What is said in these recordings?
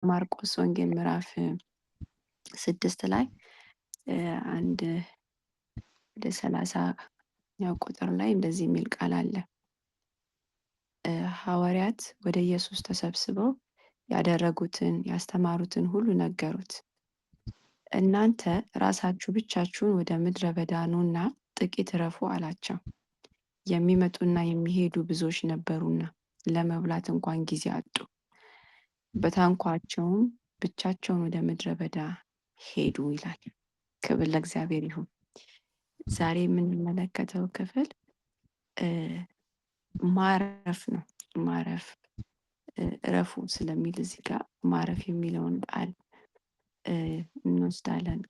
ማርቆስ ወንጌል ምዕራፍ 6 ላይ አንድ ወደ 30ኛው ቁጥር ላይ እንደዚህ የሚል ቃል አለ። ሐዋርያት ወደ ኢየሱስ ተሰብስበው ያደረጉትን ያስተማሩትን ሁሉ ነገሩት። እናንተ ራሳችሁ ብቻችሁን ወደ ምድረ በዳ ኑና ጥቂት እረፉ አላቸው። የሚመጡና የሚሄዱ ብዙዎች ነበሩና ለመብላት እንኳን ጊዜ አጡ። በታንኳቸውም ብቻቸውን ወደ ምድረ በዳ ሄዱ ይላል። ክብር ለእግዚአብሔር ይሁን። ዛሬ የምንመለከተው ክፍል ማረፍ ነው። ማረፍ እረፉ ስለሚል እዚህ ጋር ማረፍ የሚለውን ቃል እንወስዳለን።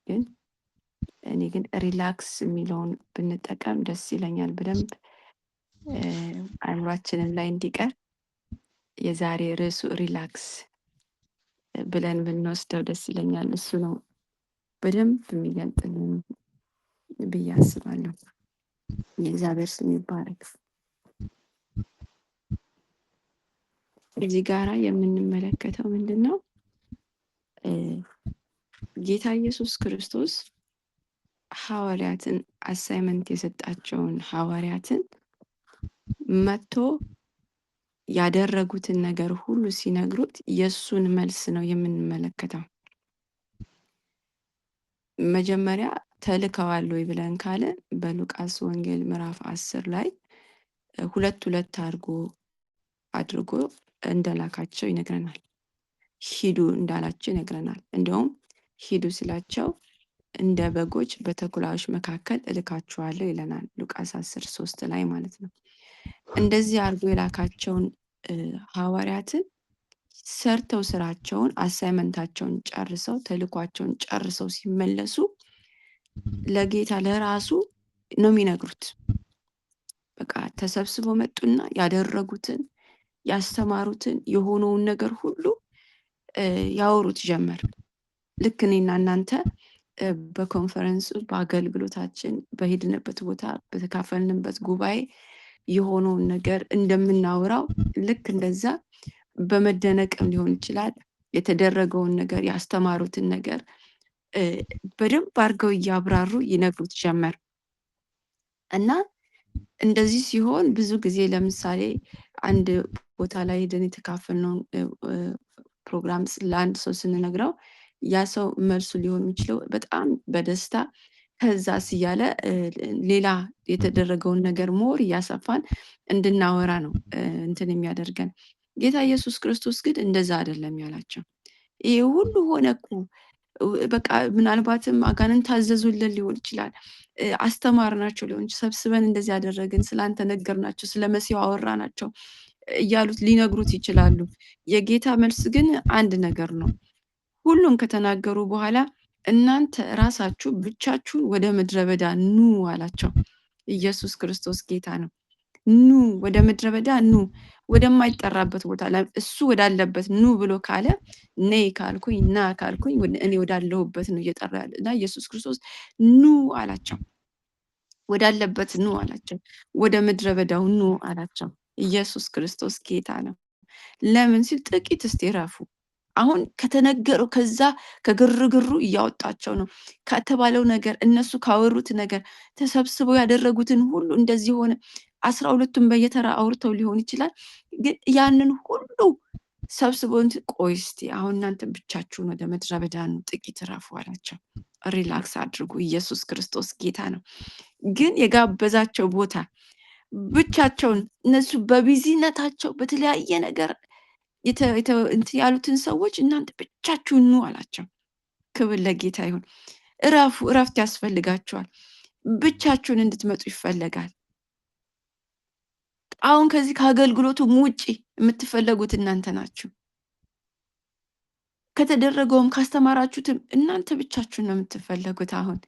እኔ ግን ሪላክስ የሚለውን ብንጠቀም ደስ ይለኛል። በደንብ አእምሯችንን ላይ እንዲቀር የዛሬ ርዕሱ ሪላክስ ብለን ብንወስደው ደስ ይለኛል። እሱ ነው በደንብ የሚገልጥልን ብዬ አስባለሁ። የእግዚአብሔር ስም ይባረክ። እዚህ ጋራ የምንመለከተው ምንድን ነው? ጌታ ኢየሱስ ክርስቶስ ሐዋርያትን አሳይመንት የሰጣቸውን ሐዋርያትን መጥቶ ያደረጉትን ነገር ሁሉ ሲነግሩት የእሱን መልስ ነው የምንመለከተው። መጀመሪያ ተልከዋል ወይ ብለን ካለ በሉቃስ ወንጌል ምዕራፍ 10 ላይ ሁለት አድርጎ እንደላካቸው ይነግረናል። ሂዱ እንዳላቸው ይነግረናል። እንደውም ሂዱ ሲላቸው እንደ በጎች በተኩላዎች መካከል እልካቸዋለሁ ይለናል ሉቃስ 10:3 ላይ ማለት ነው። እንደዚህ አድርጎ የላካቸውን ሐዋርያትን ሰርተው ስራቸውን አሳይመንታቸውን ጨርሰው ተልኳቸውን ጨርሰው ሲመለሱ ለጌታ ለራሱ ነው የሚነግሩት። በቃ ተሰብስበው መጡና ያደረጉትን ያስተማሩትን የሆነውን ነገር ሁሉ ያወሩት ጀመር። ልክ እኔና እናንተ በኮንፈረንስ በአገልግሎታችን በሄድንበት ቦታ በተካፈልንበት ጉባኤ የሆነውን ነገር እንደምናወራው ልክ እንደዛ በመደነቅም ሊሆን ይችላል የተደረገውን ነገር ያስተማሩትን ነገር በደንብ አድርገው እያብራሩ ይነግሩት ጀመር። እና እንደዚህ ሲሆን ብዙ ጊዜ ለምሳሌ አንድ ቦታ ላይ ሄደን የተካፈልነውን ፕሮግራም ለአንድ ሰው ስንነግረው ያ ሰው መልሱ ሊሆን የሚችለው በጣም በደስታ ከዛስ እያለ ሌላ የተደረገውን ነገር ሞር እያሰፋን እንድናወራ ነው እንትን የሚያደርገን። ጌታ ኢየሱስ ክርስቶስ ግን እንደዛ አይደለም ያላቸው። ይሄ ሁሉ ሆነ እኮ በቃ ምናልባትም አጋንንት ታዘዙልን ሊሆን ይችላል፣ አስተማርናቸው ሊሆን ይችላል፣ ሰብስበን እንደዚህ ያደረግን፣ ስላንተ ነገርናቸው፣ ስለ መሲሁ አወራናቸው እያሉት ሊነግሩት ይችላሉ። የጌታ መልስ ግን አንድ ነገር ነው። ሁሉም ከተናገሩ በኋላ እናንተ ራሳችሁ ብቻችሁን ወደ ምድረ በዳ ኑ አላቸው። ኢየሱስ ክርስቶስ ጌታ ነው። ኑ ወደ ምድረ በዳ ኑ፣ ወደማይጠራበት ቦታ እሱ ወዳለበት ኑ ብሎ ካለ ነይ ካልኩኝ ና ካልኩኝ እኔ ወዳለሁበት ነው እየጠራ ያለ እና ኢየሱስ ክርስቶስ ኑ አላቸው። ወዳለበት ኑ አላቸው። ወደ ምድረ በዳው ኑ አላቸው። ኢየሱስ ክርስቶስ ጌታ ነው። ለምን ሲል ጥቂት እስቲ ረፉ። አሁን ከተነገረው ከዛ ከግርግሩ እያወጣቸው ነው። ከተባለው ነገር እነሱ ካወሩት ነገር ተሰብስበው ያደረጉትን ሁሉ እንደዚህ ሆነ። 12ቱም በየተራ አውርተው ሊሆን ይችላል። ግን ያንን ሁሉ ሰብስበው ቆይ እስቲ አሁን እናንተ ብቻችሁን ወደ ምድረ በዳ ኑ፣ ጥቂት ረፉ አላቸው። ሪላክስ አድርጉ። ኢየሱስ ክርስቶስ ጌታ ነው። ግን የጋበዛቸው ቦታ ብቻቸውን እነሱ በቢዚነታቸው በተለያየ ነገር ያሉትን ሰዎች እናንተ ብቻችሁን ኑ አላቸው። ክብር ለጌታ ይሁን። እረፉ። እረፍት ያስፈልጋቸዋል። ብቻችሁን እንድትመጡ ይፈለጋል። አሁን ከዚህ ከአገልግሎቱ ውጪ የምትፈለጉት እናንተ ናችሁ። ከተደረገውም ካስተማራችሁትም እናንተ ብቻችሁን ነው የምትፈለጉት። አሁን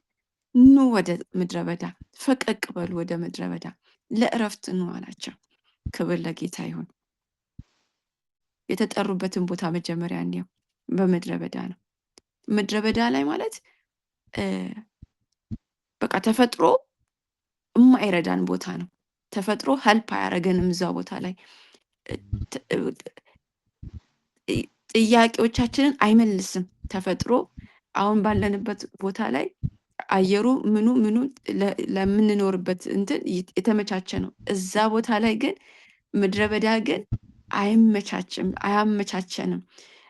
ኑ ወደ ምድረ በዳ፣ ፈቀቅ በሉ ወደ ምድረ በዳ፣ ለእረፍት ኑ አላቸው። ክብር ለጌታ ይሁን። የተጠሩበትን ቦታ መጀመሪያ እንየው። በምድረ በዳ ነው። ምድረ በዳ ላይ ማለት በቃ ተፈጥሮ የማይረዳን ቦታ ነው። ተፈጥሮ ሄልፕ አያደርገንም እዛ ቦታ ላይ ጥያቄዎቻችንን አይመልስም። ተፈጥሮ አሁን ባለንበት ቦታ ላይ አየሩ ምኑ ለምንኖርበት እንትን የተመቻቸ ነው። እዛ ቦታ ላይ ግን ምድረ በዳ ግን አይመቻችም፣ አያመቻቸንም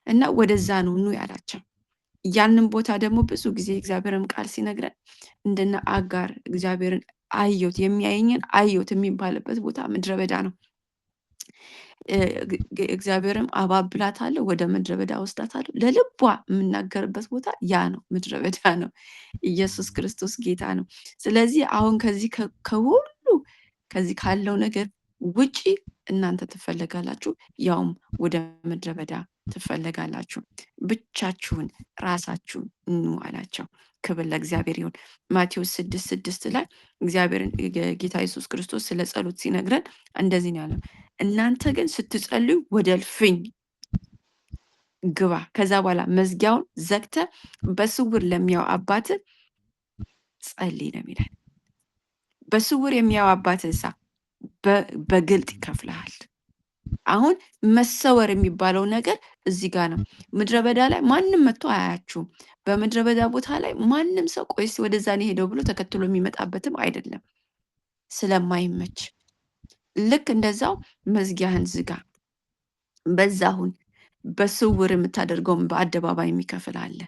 እና ወደዛ ነው ኑ ያላቸው። ያንን ቦታ ደግሞ ብዙ ጊዜ እግዚአብሔርም ቃል ሲነግረን እንደነ አጋር እግዚአብሔርን አየሁት፣ የሚያየኝን አየሁት የሚባልበት ቦታ ምድረ በዳ ነው። እግዚአብሔርም አባብላታለሁ፣ ወደ ምድረ በዳ ወስዳታለሁ፣ ለልቧ የምናገርበት ቦታ ያ ነው፣ ምድረ በዳ ነው። ኢየሱስ ክርስቶስ ጌታ ነው። ስለዚህ አሁን ከዚህ ከሁሉ ከዚህ ካለው ነገር ውጪ እናንተ ትፈለጋላችሁ፣ ያውም ወደ ምድረ በዳ ትፈለጋላችሁ። ብቻችሁን ራሳችሁን ኑ አላቸው። ክብር ለእግዚአብሔር ይሁን። ማቴዎስ 6:6 ላይ እግዚአብሔርን ጌታ ኢየሱስ ክርስቶስ ስለ ጸሎት ሲነግረን እንደዚህ ነው ያለው፣ እናንተ ግን ስትጸልዩ ወደ እልፍኝ ግባ፣ ከዛ በኋላ መዝጊያውን ዘግተ በስውር ለሚያው አባት ጸልይ ነው የሚለን። በስውር የሚያው አባት እሳ በግልጥ ይከፍልሃል። አሁን መሰወር የሚባለው ነገር እዚህ ጋር ነው። ምድረ በዳ ላይ ማንም መጥቶ አያያችሁም። በምድረ በዳ ቦታ ላይ ማንም ሰው ቆይስ ወደዛ ነው ሄደው ብሎ ተከትሎ የሚመጣበትም አይደለም ስለማይመች። ልክ እንደዛው መዝጊያህን ዝጋ፣ በዛ ሁን። በስውር የምታደርገውን በአደባባይ የሚከፍል አለ።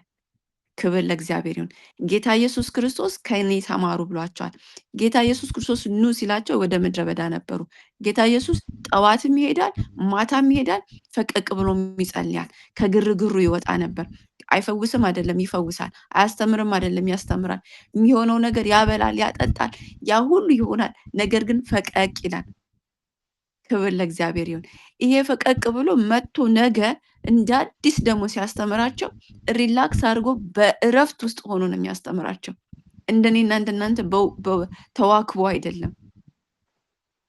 ክብር ለእግዚአብሔር ይሁን። ጌታ ኢየሱስ ክርስቶስ ከእኔ ተማሩ ብሏቸዋል። ጌታ ኢየሱስ ክርስቶስ ኑ ሲላቸው ወደ ምድረ በዳ ነበሩ። ጌታ ኢየሱስ ጠዋትም ይሄዳል፣ ማታም ይሄዳል፣ ፈቀቅ ብሎም ይጸልያል። ከግርግሩ ይወጣ ነበር። አይፈውስም አይደለም፣ ይፈውሳል። አያስተምርም አይደለም፣ ያስተምራል። የሚሆነው ነገር ያበላል፣ ያጠጣል፣ ያ ሁሉ ይሆናል። ነገር ግን ፈቀቅ ይላል። ክብር ለእግዚአብሔር ይሁን። ይሄ ፈቀቅ ብሎ መጥቶ ነገ እንደ አዲስ ደግሞ ሲያስተምራቸው ሪላክስ አድርጎ በእረፍት ውስጥ ሆኖ ነው የሚያስተምራቸው። እንደኔና እንደናንተ ተዋክቦ አይደለም።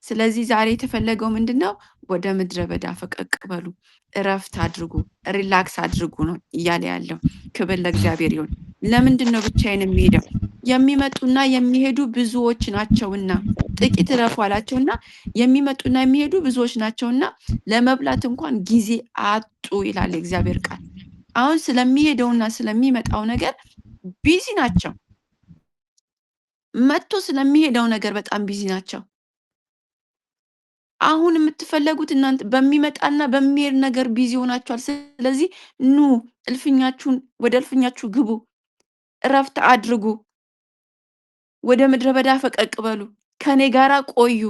ስለዚህ ዛሬ የተፈለገው ምንድን ነው? ወደ ምድረ በዳ ፈቀቅ በሉ፣ እረፍት አድርጉ፣ ሪላክስ አድርጉ ነው እያለ ያለው። ክብር ለእግዚአብሔር ይሁን። ለምንድን ነው ብቻዬን የሚሄደው? የሚመጡና የሚሄዱ ብዙዎች ናቸውና ጥቂት እረፉ አላቸውና የሚመጡና የሚሄዱ ብዙዎች ናቸውና ለመብላት እንኳን ጊዜ አጡ ይላል የእግዚአብሔር ቃል። አሁን ስለሚሄደውና ስለሚመጣው ነገር ቢዚ ናቸው። መጥቶ ስለሚሄደው ነገር በጣም ቢዚ ናቸው። አሁን የምትፈለጉት እናንተ በሚመጣና በሚሄድ ነገር ቢዚ ሆናችኋል። ስለዚህ ኑ እልፍኛችሁን ወደ እልፍኛችሁ ግቡ፣ እረፍት አድርጉ፣ ወደ ምድረ በዳ ፈቀቅ በሉ፣ ከኔ ጋራ ቆዩ።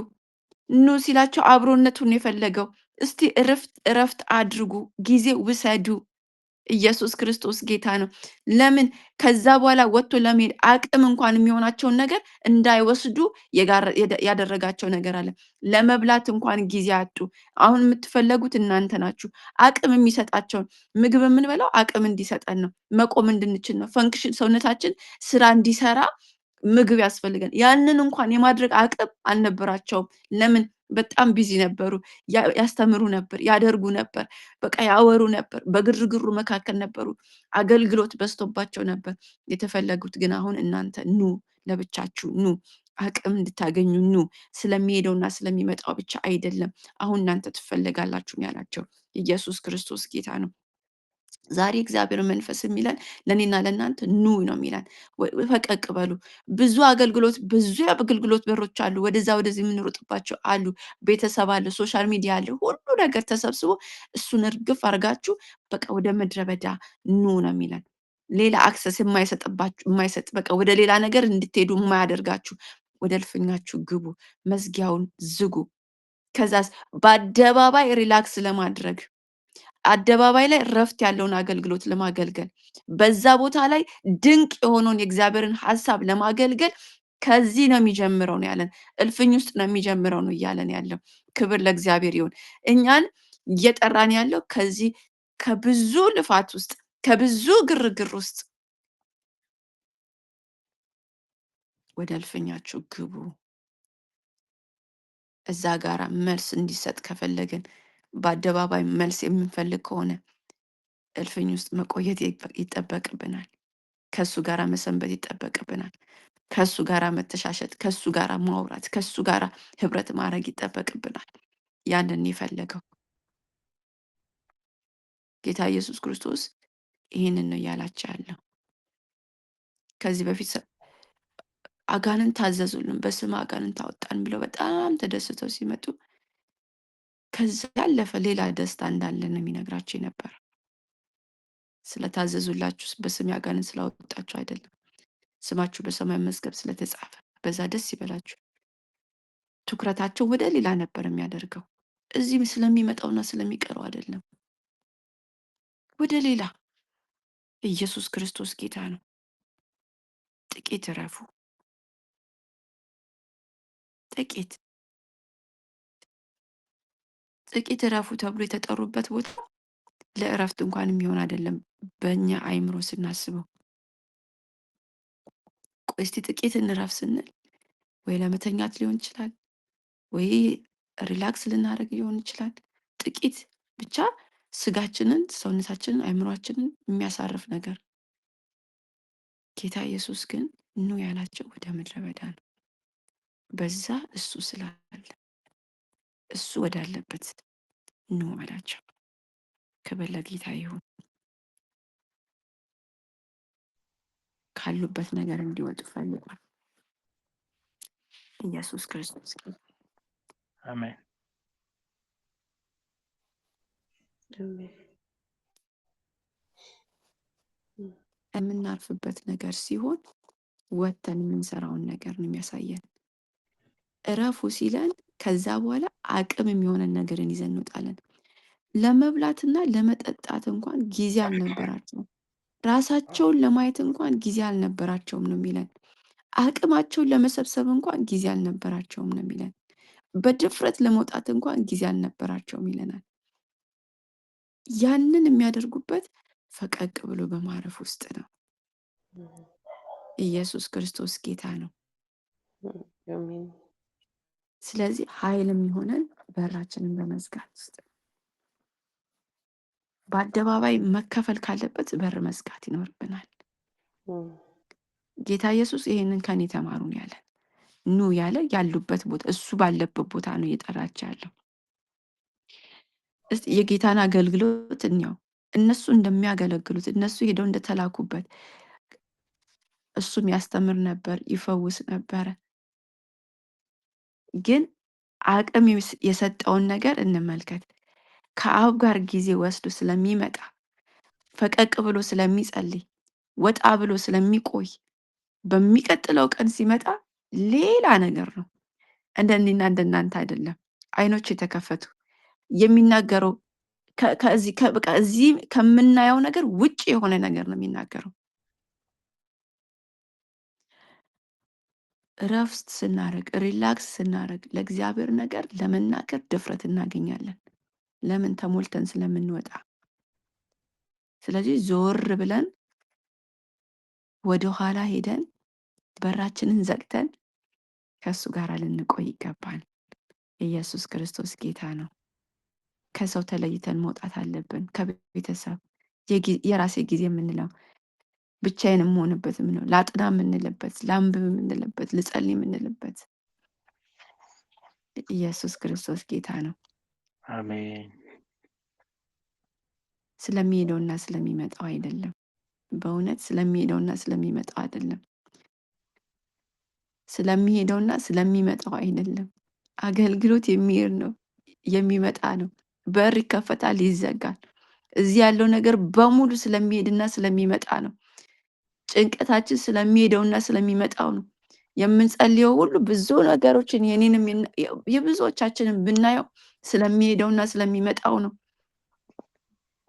ኑ ሲላቸው አብሮነቱን የፈለገው እስቲ እረፍት አድርጉ፣ ጊዜ ውሰዱ። ኢየሱስ ክርስቶስ ጌታ ነው። ለምን ከዛ በኋላ ወጥቶ ለመሄድ አቅም እንኳን የሚሆናቸውን ነገር እንዳይወስዱ ያደረጋቸው ነገር አለ። ለመብላት እንኳን ጊዜ አጡ። አሁን የምትፈለጉት እናንተ ናችሁ። አቅም የሚሰጣቸውን ምግብ የምንበላው አቅም እንዲሰጠን ነው፣ መቆም እንድንችል ነው። ፈንክሽን ሰውነታችን ስራ እንዲሰራ ምግብ ያስፈልገን። ያንን እንኳን የማድረግ አቅም አልነበራቸውም። ለምን? በጣም ቢዚ ነበሩ። ያስተምሩ ነበር፣ ያደርጉ ነበር፣ በቃ ያወሩ ነበር፣ በግርግሩ መካከል ነበሩ። አገልግሎት በዝቶባቸው ነበር። የተፈለጉት ግን አሁን እናንተ ኑ፣ ለብቻችሁ ኑ፣ አቅም እንድታገኙ ኑ። ስለሚሄደውና ስለሚመጣው ብቻ አይደለም፣ አሁን እናንተ ትፈለጋላችሁ ያላቸው ኢየሱስ ክርስቶስ ጌታ ነው። ዛሬ እግዚአብሔር መንፈስ የሚለን ለእኔና ለእናንተ ኑ ነው የሚለን። ፈቀቅ በሉ። ብዙ የአገልግሎት በሮች አሉ። ወደዛ ወደዚህ የምንሮጥባቸው አሉ። ቤተሰብ አለ፣ ሶሻል ሚዲያ አለ፣ ሁሉ ነገር ተሰብስቦ እሱን እርግፍ አድርጋችሁ በቃ ወደ ምድረ በዳ ኑ ነው የሚለን። ሌላ አክሰስ የማይሰጥ በቃ ወደ ሌላ ነገር እንድትሄዱ የማያደርጋችሁ ወደ እልፍኛችሁ ግቡ፣ መዝጊያውን ዝጉ። ከዛስ በአደባባይ ሪላክስ ለማድረግ አደባባይ ላይ ረፍት ያለውን አገልግሎት ለማገልገል በዛ ቦታ ላይ ድንቅ የሆነውን የእግዚአብሔርን ሐሳብ ለማገልገል ከዚህ ነው የሚጀምረው ነው ያለን። እልፍኝ ውስጥ ነው የሚጀምረው ነው እያለን ያለው። ክብር ለእግዚአብሔር ይሁን። እኛን እየጠራን ያለው ከዚህ ከብዙ ልፋት ውስጥ ከብዙ ግርግር ውስጥ ወደ እልፍኛችሁ ግቡ። እዛ ጋራ መልስ እንዲሰጥ ከፈለግን በአደባባይ መልስ የምንፈልግ ከሆነ እልፍኝ ውስጥ መቆየት ይጠበቅብናል። ከሱ ጋራ መሰንበት ይጠበቅብናል። ከሱ ጋራ መተሻሸት፣ ከሱ ጋራ ማውራት፣ ከሱ ጋራ ህብረት ማድረግ ይጠበቅብናል። ያንን የፈለገው ጌታ ኢየሱስ ክርስቶስ ይህንን ነው እያላቸው ያለው። ከዚህ በፊት አጋንንት ታዘዙልን፣ በስም አጋንንት አወጣን ብለው በጣም ተደስተው ሲመጡ ከዛ ያለፈ ሌላ ደስታ እንዳለ ነው የሚነግራቸው የነበረ። ስለታዘዙላችሁ በስሜ አጋንንት ስላወጣችሁ አይደለም፣ ስማችሁ በሰማይ መዝገብ ስለተጻፈ በዛ ደስ ይበላችሁ። ትኩረታቸው ወደ ሌላ ነበር የሚያደርገው። እዚህም ስለሚመጣውና ስለሚቀረው አይደለም፣ ወደ ሌላ። ኢየሱስ ክርስቶስ ጌታ ነው። ጥቂት እረፉ፣ ጥቂት እረፉ ተብሎ የተጠሩበት ቦታ ለእረፍት እንኳን የሚሆን አይደለም። በእኛ አይምሮ ስናስበው ቆይ እስቲ ጥቂት እንረፍ ስንል ወይ ለመተኛት ሊሆን ይችላል፣ ወይ ሪላክስ ልናደርግ ሊሆን ይችላል። ጥቂት ብቻ ስጋችንን፣ ሰውነታችንን፣ አይምሯችንን የሚያሳርፍ ነገር። ጌታ ኢየሱስ ግን ኑ ያላቸው ወደ ምድረ በዳ ነው። በዛ እሱ ስላለ እሱ ወዳለበት ኑ አላቸው። ክብር ለጌታ ይሁን። ካሉበት ነገር እንዲወጡ ፈልጓል ኢየሱስ ክርስቶስ። አሜን። የምናርፍበት ነገር ሲሆን ወተን የምንሰራውን ነገር ነው የሚያሳየን። እረፉ ሲለን ከዛ በኋላ አቅም የሚሆነን ነገርን ይዘን እንወጣለን። ለመብላትና ለመጠጣት እንኳን ጊዜ አልነበራቸውም። ራሳቸውን ለማየት እንኳን ጊዜ አልነበራቸውም ነው የሚለን። አቅማቸውን ለመሰብሰብ እንኳን ጊዜ አልነበራቸውም ነው የሚለን። በድፍረት ለመውጣት እንኳን ጊዜ አልነበራቸውም ይለናል። ያንን የሚያደርጉበት ፈቀቅ ብሎ በማረፍ ውስጥ ነው። ኢየሱስ ክርስቶስ ጌታ ነው። ስለዚህ ኃይል የሚሆነን በራችንን በመዝጋት ውስጥ ነው። በአደባባይ መከፈል ካለበት በር መዝጋት ይኖርብናል። ጌታ ኢየሱስ ይሄንን ከኔ ተማሩ ነው ያለን። ኑ ያለ ያሉበት ቦታ እሱ ባለበት ቦታ ነው እየጠራቸው ያለው። እስቲ የጌታን አገልግሎት እንየው። እነሱ እንደሚያገለግሉት እነሱ ሄደው እንደተላኩበት እሱም ያስተምር ነበር፣ ይፈውስ ነበረ። ግን አቅም የሰጠውን ነገር እንመልከት። ከአብ ጋር ጊዜ ወስዶ ስለሚመጣ፣ ፈቀቅ ብሎ ስለሚጸልይ፣ ወጣ ብሎ ስለሚቆይ በሚቀጥለው ቀን ሲመጣ ሌላ ነገር ነው። እንደኔና እንደናንተ አይደለም። አይኖች የተከፈቱ የሚናገረው እዚህ ከምናየው ነገር ውጭ የሆነ ነገር ነው የሚናገረው። እረፍት ስናደርግ፣ ሪላክስ ስናደርግ ለእግዚአብሔር ነገር ለመናገር ድፍረት እናገኛለን። ለምን? ተሞልተን ስለምንወጣ። ስለዚህ ዞር ብለን ወደ ኋላ ሄደን በራችንን ዘግተን ከእሱ ጋር ልንቆይ ይገባል። ኢየሱስ ክርስቶስ ጌታ ነው። ከሰው ተለይተን መውጣት አለብን። ከቤተሰብ የራሴ ጊዜ የምንለው ብቻዬን የምሆንበት ነው፣ ላጥና የምንልበት፣ ላንብብ የምንልበት፣ ልጸልይ የምንልበት። ኢየሱስ ክርስቶስ ጌታ ነው። አሜን። ስለሚሄደውና ስለሚመጣው አይደለም። በእውነት ስለሚሄደውና ስለሚመጣው አይደለም። ስለሚሄደውና ስለሚመጣው አይደለም። አገልግሎት የሚሄድ ነው፣ የሚመጣ ነው። በር ይከፈታል፣ ይዘጋል። እዚህ ያለው ነገር በሙሉ ስለሚሄድና ስለሚመጣ ነው። ጭንቀታችን ስለሚሄደውና ስለሚመጣው ነው። የምንጸልየው ሁሉ ብዙ ነገሮችን የኔንም የብዙዎቻችንን ብናየው ስለሚሄደውና ስለሚመጣው ነው፣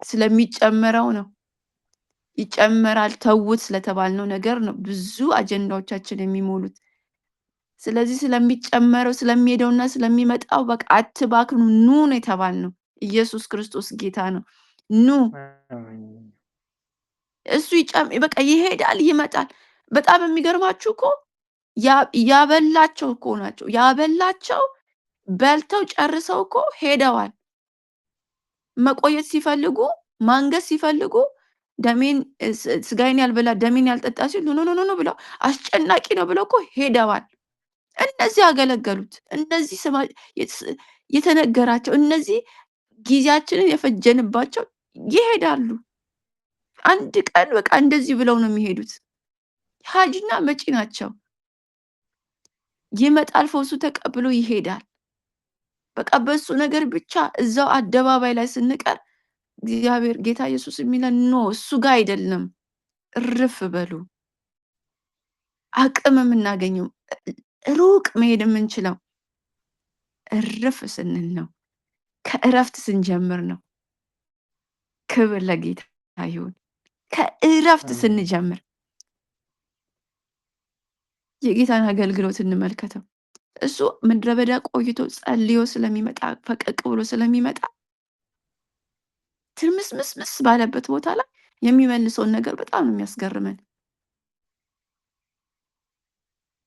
ስለሚጨመረው ነው። ይጨመራል ተውት ስለተባልነው ነገር ነው ብዙ አጀንዳዎቻችን የሚሞሉት። ስለዚህ ስለሚጨመረው ስለሚሄደውና ስለሚመጣው በቃ አትባክኑ፣ ኑ ነው የተባልነው። ኢየሱስ ክርስቶስ ጌታ ነው። ኑ እሱ በቃ ይሄዳል ይመጣል። በጣም የሚገርማችሁ እኮ ያበላቸው እኮ ናቸው። ያበላቸው በልተው ጨርሰው እኮ ሄደዋል። መቆየት ሲፈልጉ፣ ማንገስ ሲፈልጉ ደሜን ስጋዬን ያልበላ ደሜን ያልጠጣ ሲሉ ኖ ብለው አስጨናቂ ነው ብለው እኮ ሄደዋል። እነዚህ ያገለገሉት፣ እነዚህ የተነገራቸው፣ እነዚህ ጊዜያችንን የፈጀንባቸው ይሄዳሉ። አንድ ቀን በቃ እንደዚህ ብለው ነው የሚሄዱት። ሀጅና መጪ ናቸው። ይመጣል፣ ፈውሱ ተቀብሎ ይሄዳል። በቃ በሱ ነገር ብቻ እዛው አደባባይ ላይ ስንቀር እግዚአብሔር ጌታ ኢየሱስ የሚለን ኖ እሱ ጋር አይደለም፣ እርፍ በሉ። አቅም የምናገኘው ሩቅ መሄድ የምንችለው እርፍ ስንል ነው። ከእረፍት ስንጀምር ነው። ክብር ለጌታ ይሁን። ከእረፍት ስንጀምር የጌታን አገልግሎት እንመልከተው። እሱ ምድረ በዳ ቆይቶ ጸልዮ ስለሚመጣ ፈቀቅ ብሎ ስለሚመጣ ትርምስምስምስ ባለበት ቦታ ላይ የሚመልሰውን ነገር በጣም ነው የሚያስገርመን።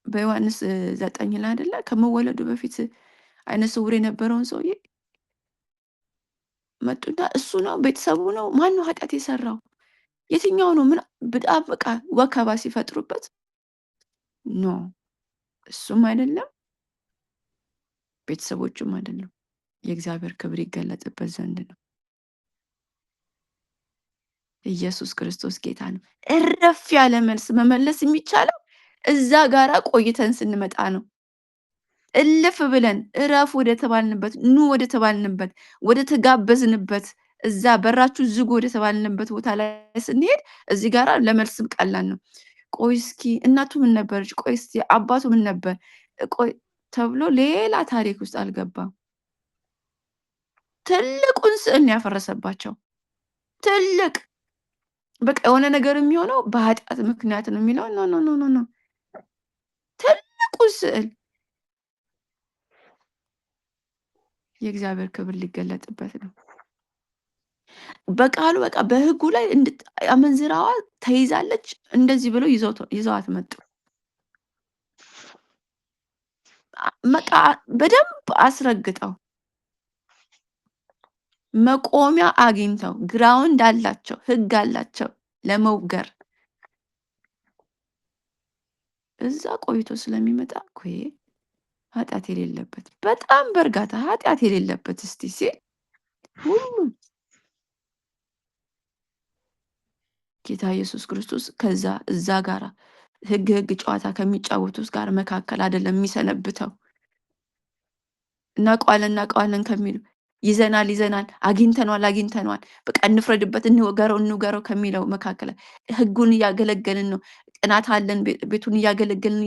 በዮሐንስ 9 ላይ አይደለ ከመወለዱ በፊት አይነ ስውር የነበረውን ሰውዬ መጡና እሱ ነው ቤተሰቡ ነው ማን ነው ኃጢአት የሰራው የትኛው ነው ምን በጣም በቃ ወከባ ሲፈጥሩበት ኖ እሱም አይደለም ቤተሰቦቹም አይደለም የእግዚአብሔር ክብር ይገለጥበት ዘንድ ነው። ኢየሱስ ክርስቶስ ጌታ ነው። እረፍ ያለ መልስ መመለስ የሚቻለው እዛ ጋራ ቆይተን ስንመጣ ነው። እልፍ ብለን እረፍ ወደ ተባልንበት ኑ ወደ ተባልንበት ወደ ተጋበዝንበት እዛ በራችሁ ዝጉ ወደ ተባልንበት ቦታ ላይ ስንሄድ እዚህ ጋራ ለመልስም ቀላል ነው። ቆይ እስኪ እናቱ ምን ነበረች? ቆይ እስኪ አባቱ ምን ነበር? ቆይ ተብሎ ሌላ ታሪክ ውስጥ አልገባም። ትልቁን ስዕል ያፈረሰባቸው ትልቅ በቃ የሆነ ነገር የሚሆነው በኃጢአት ምክንያት ነው የሚለው ኖ ኖ ኖ ኖ ኖ ትልቁ ስዕል የእግዚአብሔር ክብር ሊገለጥበት ነው። በቃሉ በቃ በህጉ ላይ አመንዝራዋ ተይዛለች እንደዚህ ብለው ይዘዋት መጡ። በቃ በደንብ አስረግጠው መቆሚያ አግኝተው ግራውንድ አላቸው፣ ህግ አላቸው ለመውገር እዛ ቆይቶ ስለሚመጣ ኮይ ኃጢአት የሌለበት በጣም በእርጋታ ኃጢአት የሌለበት እስቲ ሲል ሁሉም ጌታ ኢየሱስ ክርስቶስ ከዛ እዛ ጋራ ህግ ጨዋታ ከሚጫወቱት ጋር መካከል አይደለም የሚሰነብተው። እናውቀዋለን ከሚሉ ይዘናል አግኝተነዋል በቃ እንፍረድበት እንውገረው ከሚለው መካከል ህጉን እያገለገልን ነው። ቅናት አለን ቤቱን እያገለገልን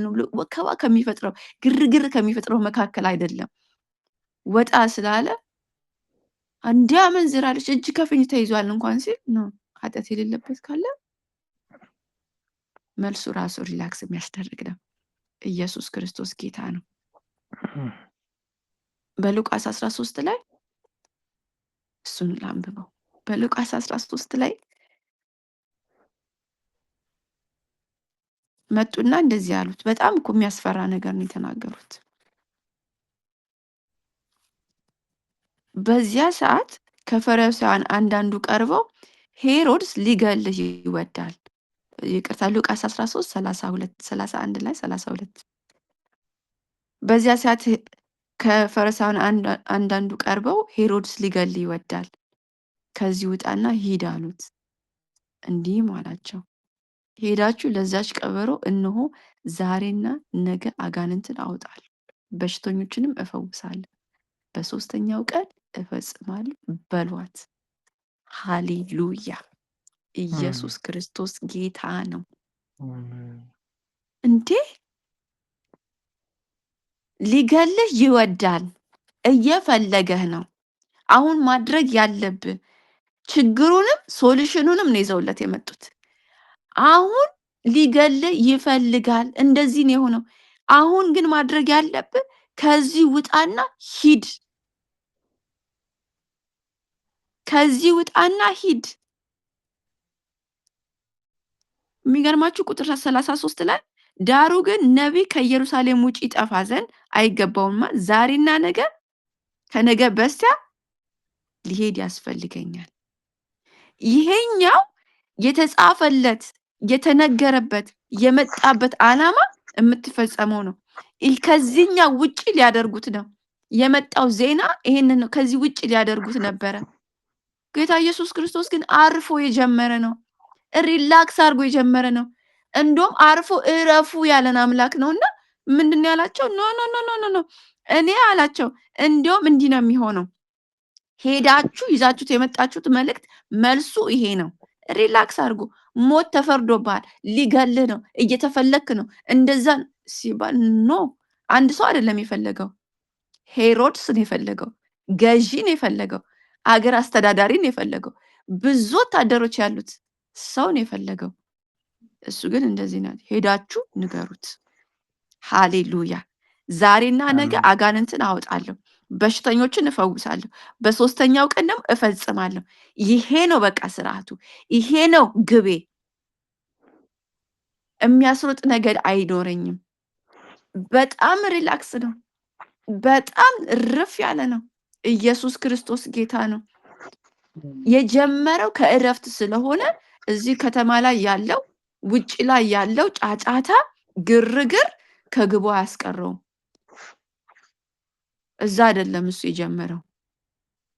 ነው ብሎ ወከባ ከሚፈጥረው ግርግር ከሚፈጥረው መካከል አይደለም። ወጣ ስላለ አንዴ አመንዝራለች እጅ ከፍንጅ ተይዟል እንኳን ሲል ነው ኃጢአት የሌለበት ካለ መልሱ ራሱ ሪላክስ የሚያስደርግ ነው። ኢየሱስ ክርስቶስ ጌታ ነው። በሉቃስ 13 ላይ እሱን ላንብበው። በሉቃስ 13 ላይ መጡና እንደዚህ ያሉት በጣም እኮ የሚያስፈራ ነገር ነው የተናገሩት። በዚያ ሰዓት ከፈሪሳውያን አንዳንዱ ቀርበው ሄሮድስ ሊገልህ ይወዳል። ይቅርታ ሉቃስ 13 32 31 ላይ 32 በዚያ ሰዓት ከፈሪሳውያን አንዳንዱ ቀርበው ሄሮድስ ሊገልህ ይወዳል፣ ከዚህ ውጣና ሂድ አሉት። እንዲህም አላቸው ሄዳችሁ ለዛች ቀበሮ እነሆ ዛሬና ነገ አጋንንትን አወጣለሁ፣ በሽተኞችንም እፈውሳለሁ፣ በሶስተኛው ቀን እፈጽማለሁ በሏት። ሃሌሉያ! ኢየሱስ ክርስቶስ ጌታ ነው። እንዴ ሊገልህ ይወዳል፣ እየፈለገህ ነው። አሁን ማድረግ ያለብህ ችግሩንም ሶሉሽኑንም ነው ይዘውለት የመጡት። አሁን ሊገልህ ይፈልጋል፣ እንደዚህ ነው የሆነው። አሁን ግን ማድረግ ያለብህ ከዚህ ውጣና ሂድ፣ ከዚህ ውጣና ሂድ። የሚገርማችሁ ቁጥር 33 ላይ ዳሩ ግን ነቢይ ከኢየሩሳሌም ውጭ ይጠፋ ዘንድ አይገባውማ፣ ዛሬና ነገ ከነገ በስቲያ ሊሄድ ያስፈልገኛል። ይሄኛው የተጻፈለት የተነገረበት የመጣበት ዓላማ የምትፈጸመው ነው። ከዚህኛው ውጪ ሊያደርጉት ነው የመጣው ዜና ይሄንን ነው። ከዚህ ውጪ ሊያደርጉት ነበረ፣ ጌታ ኢየሱስ ክርስቶስ ግን አርፎ የጀመረ ነው። ሪላክስ አድርጎ የጀመረ ነው። እንደውም አርፎ እረፉ ያለን አምላክ ነውና ምንድን ነው ያላቸው? ኖ ኖ ኖ ኖ ኖ ኖ እኔ አላቸው እንደውም እንዲህ ነው የሚሆነው ሄዳችሁ ይዛችሁት የመጣችሁት መልእክት መልሱ ይሄ ነው። ሪላክስ አድርጎ ሞት ተፈርዶብሃል፣ ሊገልህ ነው፣ እየተፈለክ ነው እንደዛ ሲባል ኖ አንድ ሰው አይደለም የፈለገው፣ ሄሮድስ ነው የፈለገው፣ ገዢ ነው የፈለገው፣ አገር አስተዳዳሪ ነው የፈለገው፣ ብዙ ወታደሮች ያሉት ሰው ነው የፈለገው። እሱ ግን እንደዚህ ነው፣ ሄዳችሁ ንገሩት። ሃሌሉያ! ዛሬና ነገ አሜን። አጋንንትን አወጣለሁ፣ በሽተኞችን እፈውሳለሁ፣ በሶስተኛው ቀን ደግሞ እፈጽማለሁ። ይሄ ነው በቃ ስርዓቱ፣ ይሄ ነው ግቤ። የሚያስሮጥ ነገር አይኖረኝም። በጣም ሪላክስ ነው። በጣም ርፍ ያለ ነው። ኢየሱስ ክርስቶስ ጌታ ነው። የጀመረው ከእረፍት ስለሆነ እዚህ ከተማ ላይ ያለው ውጭ ላይ ያለው ጫጫታ፣ ግርግር ከግቡ አያስቀረውም። እዛ አይደለም እሱ የጀመረው።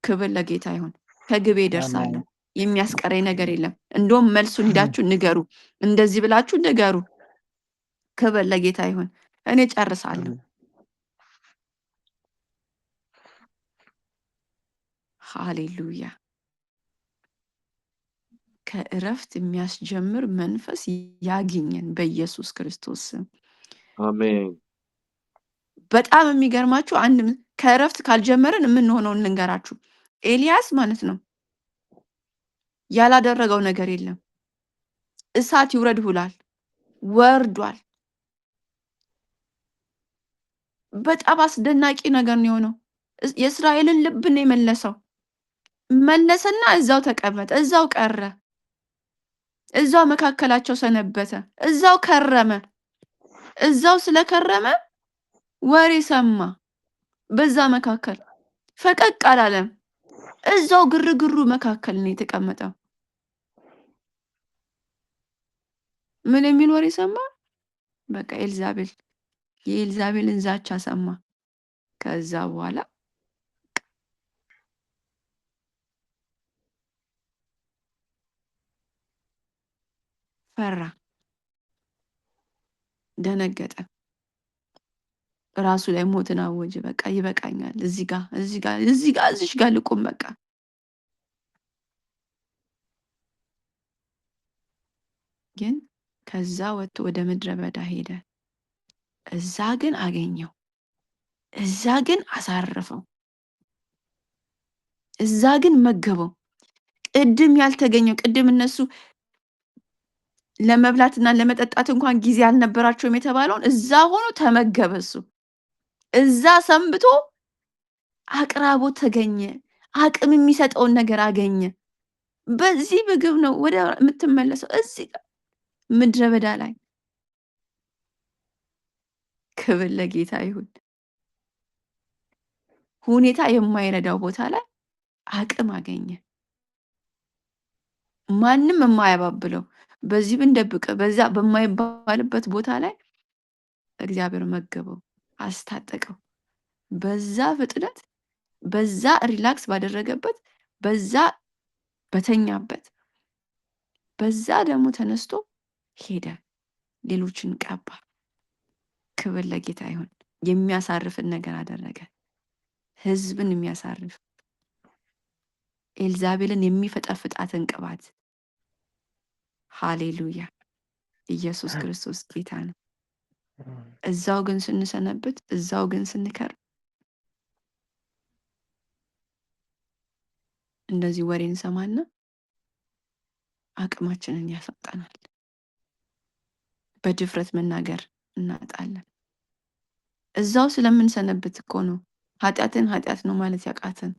ክብር ለጌታ ይሁን። ከግቤ ደርሳለሁ። የሚያስቀረኝ ነገር የለም። እንደውም መልሱን ሂዳችሁ ንገሩ፣ እንደዚህ ብላችሁ ንገሩ። ክብር ለጌታ ይሁን። እኔ ጨርሳለሁ። ሃሌሉያ! ከእረፍት የሚያስጀምር መንፈስ ያግኘን በኢየሱስ ክርስቶስ ስም። አሜን። በጣም የሚገርማችሁ አንድ ከእረፍት ካልጀመርን የምንሆነውን ልንገራችሁ። ኤልያስ ማለት ነው ያላደረገው ነገር የለም። እሳት ይውረድ ብሏል፣ ወርዷል። በጣም አስደናቂ ነገር ነው የሆነው። የእስራኤልን ልብ ነው የመለሰው። መለሰና እዛው ተቀመጠ፣ እዛው ቀረ፣ እዛው መካከላቸው ሰነበተ፣ እዛው ከረመ። እዛው ስለከረመ ወሬ ሰማ። በዛ መካከል ፈቀቅ አላለም። እዛው ግርግሩ መካከል ነው የተቀመጠው። ምን የሚል ወሬ ሰማ? በቃ የኤልዛቤልን ዛቻ ሰማ። ከዛ በኋላ ፈራ፣ ደነገጠ፣ ራሱ ላይ ሞትን አወጀ። በቃ ይበቃኛል፣ እዚሽ ጋር ልቁም በቃ። ግን ከዛ ወጥቶ ወደ ምድረ በዳ ሄደ። እዛ ግን አገኘው፣ እዛ ግን አሳረፈው፣ እዛ ግን መገበው። ቅድም ያልተገኘው ቅድም እነሱ ለመብላትና ለመጠጣት እንኳን ጊዜ አልነበራቸውም የተባለውን እዛ ሆኖ ተመገበ። እሱ እዛ ሰንብቶ አቅራቦት ተገኘ። አቅም የሚሰጠውን ነገር አገኘ። በዚህ ምግብ ነው ወደ የምትመለሰው፣ እዚህ ምድረ በዳ ላይ። ክብር ለጌታ ይሁን። ሁኔታ የማይረዳው ቦታ ላይ አቅም አገኘ። ማንም የማያባብለው በዚህ ብንደብቅ በዛ በማይባልበት ቦታ ላይ እግዚአብሔር መገበው፣ አስታጠቀው። በዛ ፍጥነት፣ በዛ ሪላክስ ባደረገበት፣ በዛ በተኛበት፣ በዛ ደግሞ ተነስቶ ሄደ፣ ሌሎችን ቀባ። ክብር ለጌታ ይሁን። የሚያሳርፍን ነገር አደረገ። ህዝብን የሚያሳርፍ ኤልዛቤልን የሚፈጠፍጣትን ቅባት። ሃሌሉያ! ኢየሱስ ክርስቶስ ጌታ ነው። እዛው ግን ስንሰነብት፣ እዛው ግን ስንከር እንደዚህ ወሬ እንሰማና አቅማችንን ያሳጣናል። በድፍረት መናገር እናጣለን። እዛው ስለምንሰነብት እኮ ነው ኃጢአትን ኃጢአት ነው ማለት ያቃተን።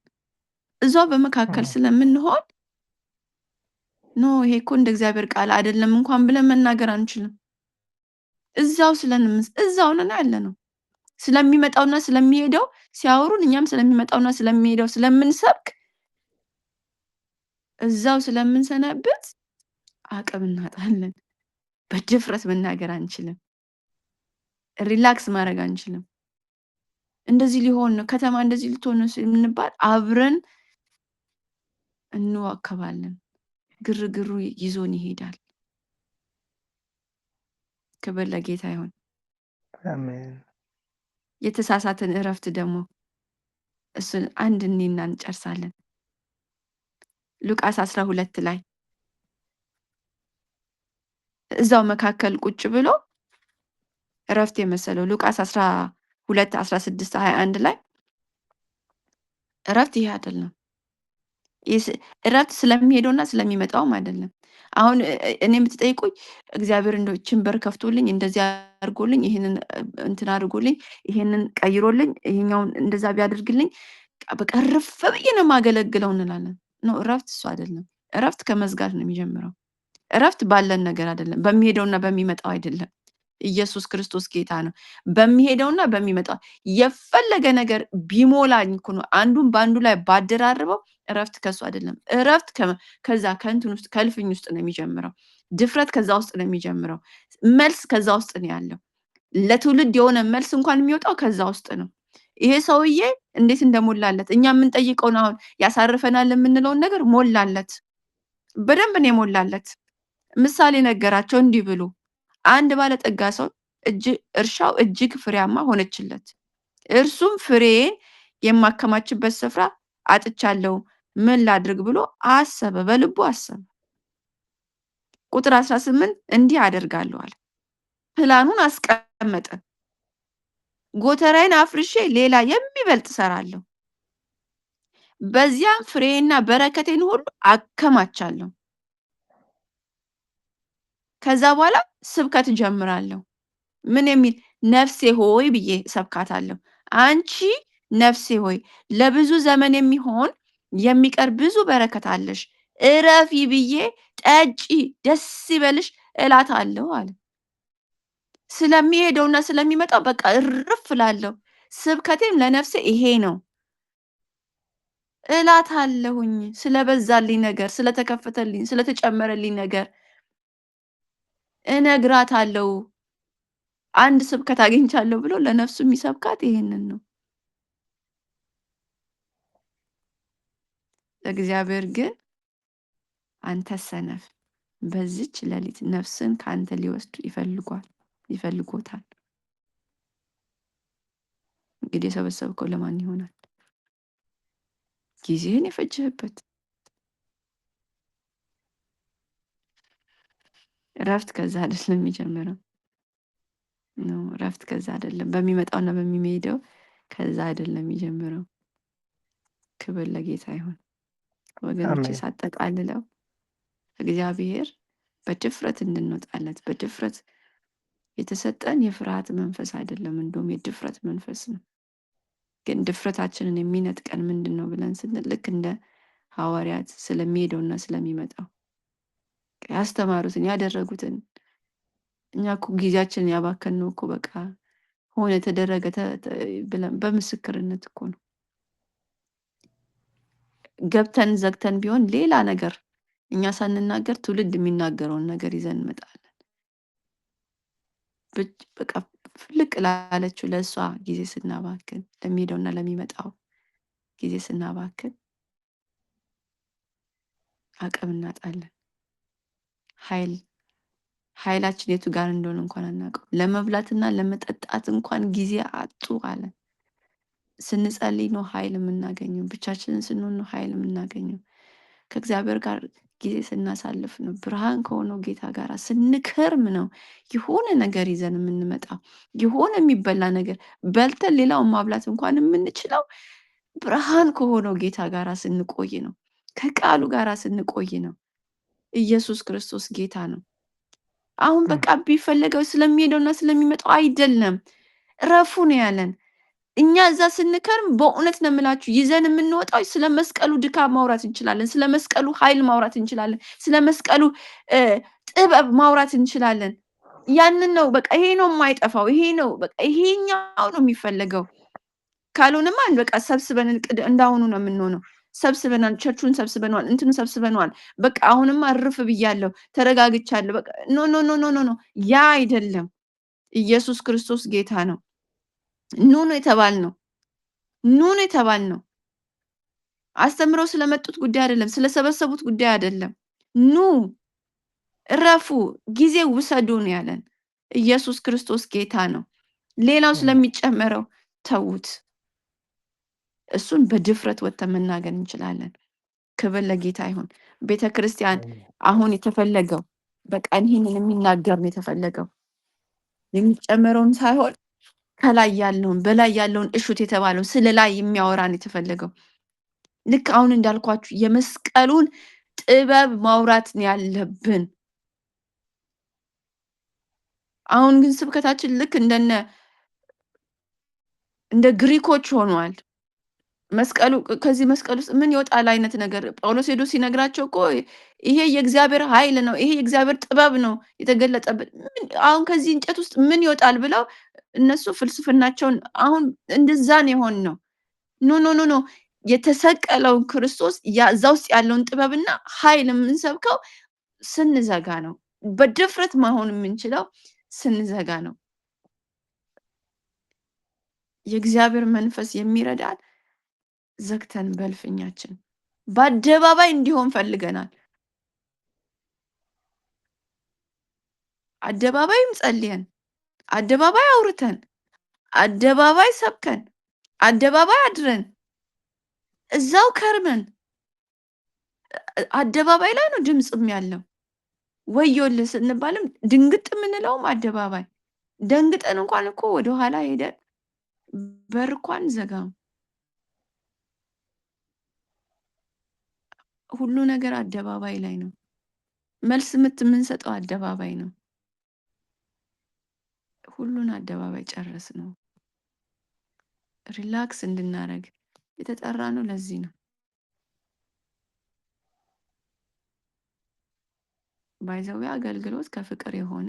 እዛው በመካከል ስለምንሆን ኖ ይሄ እኮ እንደ እግዚአብሔር ቃል አይደለም እንኳን ብለን መናገር አንችልም። እዛው ነን ያለ ነው። ስለሚመጣውና ስለሚሄደው ሲያወሩን እኛም ስለሚመጣውና ስለሚሄደው ስለምንሰብክ እዛው ስለምንሰነብት አቅም እናጣለን። በድፍረት መናገር አንችልም። ሪላክስ ማድረግ አንችልም። እንደዚህ ሊሆን ነው ከተማ እንደዚህ ልትሆን ነው የምንባል አብረን እንዋከባለን። ግርግሩ ይዞን ይሄዳል። ክብር ለጌታ ይሁን። አሜን። የተሳሳትን እረፍት ደግሞ እሱን አንድ እኔና እንጨርሳለን። ሉቃስ 12 ላይ እዛው መካከል ቁጭ ብሎ እረፍት የመሰለው ሉቃስ 12 16 21 ላይ እረፍት ይሄ አይደለም። እረፍት ስለሚሄደውና ስለሚመጣውም አይደለም። አሁን እኔ የምትጠይቁኝ እግዚአብሔር እንደው ይህችን በር ከፍቶልኝ እንደዚህ አድርጎልኝ ይሄንን እንትን አድርጎልኝ ይሄንን ቀይሮልኝ ይሄኛውን እንደዛ ቢያደርግልኝ በቃ እርፍ ብዬ ነው የማገለግለው እንላለን። ኖ እረፍት እሱ አይደለም። እረፍት ከመዝጋት ነው የሚጀምረው። እረፍት ባለን ነገር አይደለም፣ በሚሄደውና በሚመጣው አይደለም። ኢየሱስ ክርስቶስ ጌታ ነው። በሚሄደውና በሚመጣው የፈለገ ነገር ቢሞላኝ እኮ ነው አንዱን በአንዱ ላይ ባደራርበው እረፍት ከሱ አይደለም። እረፍት ከዛ ከእንትን ውስጥ ከእልፍኝ ውስጥ ነው የሚጀምረው። ድፍረት ከዛ ውስጥ ነው የሚጀምረው። መልስ ከዛ ውስጥ ነው ያለው። ለትውልድ የሆነ መልስ እንኳን የሚወጣው ከዛ ውስጥ ነው። ይሄ ሰውዬ እንዴት እንደሞላለት እኛ የምንጠይቀውን አሁን ያሳርፈናል የምንለውን ነገር ሞላለት። በደንብ ነው የሞላለት። ምሳሌ ነገራቸው እንዲህ ብሎ አንድ ባለጠጋ ሰው እርሻው እጅግ ፍሬያማ ሆነችለት። እርሱም ፍሬዬን የማከማችበት ስፍራ አጥቻለሁ፣ ምን ላድርግ ብሎ አሰበ፣ በልቡ አሰበ። ቁጥር 18 እንዲህ አደርጋለሁ አለ። ፕላኑን አስቀመጠ። ጎተራዬን አፍርሼ ሌላ የሚበልጥ እሰራለሁ፣ በዚያም ፍሬና በረከቴን ሁሉ አከማቻለሁ። ከዛ በኋላ ስብከት ጀምራለሁ። ምን የሚል? ነፍሴ ሆይ ብዬ ሰብካታለሁ። አንቺ ነፍሴ ሆይ ለብዙ ዘመን የሚሆን የሚቀር ብዙ በረከት አለሽ፣ እረፊ ብዬ ጠጪ፣ ደስ ይበልሽ እላታለሁ አለ። ስለሚሄደውና ስለሚመጣው በቃ እርፍ እላለሁ። ስብከቴም ለነፍሴ ይሄ ነው እላታለሁኝ። ስለበዛልኝ ነገር፣ ስለተከፈተልኝ፣ ስለተጨመረልኝ ነገር እነግራታለሁ። አንድ ስብከት አግኝቻለሁ ብሎ ለነፍሱ የሚሰብካት ይሄንን ነው። እግዚአብሔር ግን አንተ ሰነፍ፣ በዚች ሌሊት ነፍስን ከአንተ ሊወስዱ ይፈልጎታል። እንግዲህ የሰበሰብከው ለማን ይሆናል? ጊዜህን የፈጀህበት እረፍት ከዛ አይደለም የሚጀምረው። ነው እረፍት ከዛ አይደለም። በሚመጣውና በሚሄደው ከዛ አይደለም የሚጀምረው። ክብር ለጌታ ይሁን። ወገኖቼ አሜን። ሳጠቃልለው እግዚአብሔር በድፍረት እንድንወጣለት በድፍረት የተሰጠን የፍርሃት መንፈስ አይደለም፣ እንደውም የድፍረት መንፈስ ነው። ግን ድፍረታችንን የሚነጥቀን ምንድን ነው ብለን ስንል ልክ እንደ ሐዋርያት ስለሚሄደውና ስለሚመጣው ያስተማሩትን ያደረጉትን እኛ እኮ ጊዜያችንን ያባከንነው እኮ በቃ ሆነ ተደረገ ብለን በምስክርነት እኮ ነው። ገብተን ዘግተን ቢሆን ሌላ ነገር እኛ ሳንናገር ትውልድ የሚናገረውን ነገር ይዘን እንመጣለን። በቃ ፍልቅ ላለችው ለእሷ ጊዜ ስናባክን፣ ለሚሄደውና ለሚመጣው ጊዜ ስናባክን አቅም እናጣለን። ኃይላችን የቱ ጋር እንደሆነ እንኳን አናውቀው። ለመብላትና ለመጠጣት እንኳን ጊዜ አጡ አለ። ስንጸልይ ነው ኃይል የምናገኘው። ብቻችንን ስንሆን ነው ኃይል የምናገኘው። ከእግዚአብሔር ጋር ጊዜ ስናሳልፍ ነው። ብርሃን ከሆነው ጌታ ጋር ስንከርም ነው የሆነ ነገር ይዘን የምንመጣው። የሆነ የሚበላ ነገር በልተን ሌላውን ማብላት እንኳን የምንችለው ብርሃን ከሆነው ጌታ ጋር ስንቆይ ነው። ከቃሉ ጋር ስንቆይ ነው። ኢየሱስ ክርስቶስ ጌታ ነው። አሁን በቃ ቢፈለገው ስለሚሄደውና ስለሚመጣው አይደለም፣ እረፉ ነው ያለን። እኛ እዛ ስንከርም በእውነት ነው የምላችሁ ይዘን የምንወጣው ስለ መስቀሉ ድካም ማውራት እንችላለን። ስለ መስቀሉ ኃይል ማውራት እንችላለን። ስለ መስቀሉ ጥበብ ማውራት እንችላለን። ያንን ነው በቃ ይሄ ነው የማይጠፋው፣ ይሄ ነው በቃ ይሄኛው ነው የሚፈለገው። ካልሆነማ በቃ ሰብስበን እንዳሁኑ ነው የምንሆነው። ሰብስበናል፣ ቸርቹን ሰብስበናል፣ እንትኑ ሰብስበናል። በቃ አሁንማ እርፍ ብያለሁ፣ ተረጋግቻለሁ። በቃ ኖ ኖ ኖ ኖ ኖ፣ ያ አይደለም። ኢየሱስ ክርስቶስ ጌታ ነው። ኑ ነው የተባልነው። ኑ ነው የተባልነው። አስተምረው ስለመጡት ጉዳይ አይደለም፣ ስለሰበሰቡት ጉዳይ አይደለም። ኑ እረፉ፣ ጊዜ ውሰዱ ነው ያለን። ኢየሱስ ክርስቶስ ጌታ ነው። ሌላው ስለሚጨመረው ተዉት። እሱን በድፍረት ወጥተን መናገር እንችላለን። ክብር ለጌታ ይሁን። ቤተ ክርስቲያን አሁን የተፈለገው በቃ ይህንን የሚናገር ነው የተፈለገው፣ የሚጨመረውን ሳይሆን ከላይ ያለውን በላይ ያለውን እሹት የተባለው ስለ ላይ የሚያወራን የተፈለገው። ልክ አሁን እንዳልኳችሁ የመስቀሉን ጥበብ ማውራት ነው ያለብን። አሁን ግን ስብከታችን ልክ እንደ ግሪኮች ሆኗል። መስቀሉ ከዚህ መስቀል ውስጥ ምን ይወጣል አይነት ነገር ጳውሎስ ሄዶ ሲነግራቸው እኮ ይሄ የእግዚአብሔር ኃይል ነው፣ ይሄ የእግዚአብሔር ጥበብ ነው የተገለጠበት። አሁን ከዚህ እንጨት ውስጥ ምን ይወጣል ብለው እነሱ ፍልስፍናቸውን አሁን እንደዛን የሆን ነው። ኖ ኖ ኖ ኖ የተሰቀለውን ክርስቶስ እዛ ውስጥ ያለውን ጥበብና ኃይል የምንሰብከው ስንዘጋ ነው። በድፍረት መሆን የምንችለው ስንዘጋ ነው። የእግዚአብሔር መንፈስ የሚረዳን ዘግተን በልፍኛችን በአደባባይ እንዲሆን ፈልገናል። አደባባይም ጸልየን፣ አደባባይ አውርተን፣ አደባባይ ሰብከን፣ አደባባይ አድረን፣ እዛው ከርመን አደባባይ ላይ ነው ድምፅም ያለው። ወዮልህ ስንባልም ድንግጥ የምንለውም አደባባይ። ደንግጠን እንኳን እኮ ወደኋላ ሄደን በር እንኳን ዘጋም። ሁሉ ነገር አደባባይ ላይ ነው። መልስ ምት የምንሰጠው አደባባይ ነው። ሁሉን አደባባይ ጨረስ ነው። ሪላክስ እንድናረግ የተጠራ ነው። ለዚህ ነው ባይዘዊ አገልግሎት ከፍቅር የሆነ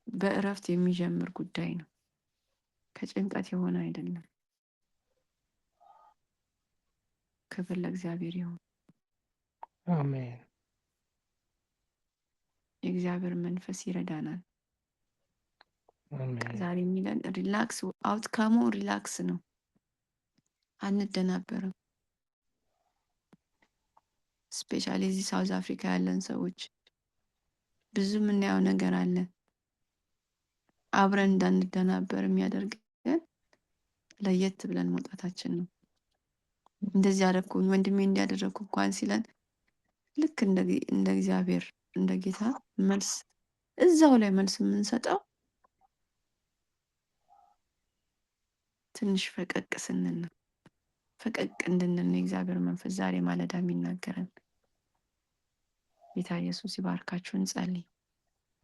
በእረፍት የሚጀምር ጉዳይ ነው። ከጭንቀት የሆነ አይደለም። ክብር ለእግዚአብሔር ይሁን። አሜን። የእግዚአብሔር መንፈስ ይረዳናል። አሜን። ዛሬ የሚለን ሪላክስ፣ አውትካሙ ሪላክስ ነው። አንደናበርም። ስፔሻሊ እዚህ ሳውዝ አፍሪካ ያለን ሰዎች ብዙ የምናየው ነገር አለ። አብረን እንዳንደናበር የሚያደርገን ለየት ብለን መውጣታችን ነው። እንደዚህ ያደረኩኝ ወንድሜ እንዲያደረኩ እንኳን ሲለን ልክ እንደ እግዚአብሔር እንደ ጌታ መልስ እዛው ላይ መልስ የምንሰጠው ትንሽ ፈቀቅ ስንል ነው። ፈቀቅ እንድንል ነው የእግዚአብሔር መንፈስ ዛሬ ማለዳ የሚናገረን። ጌታ ኢየሱስ ይባርካችሁ። እንጸልይ።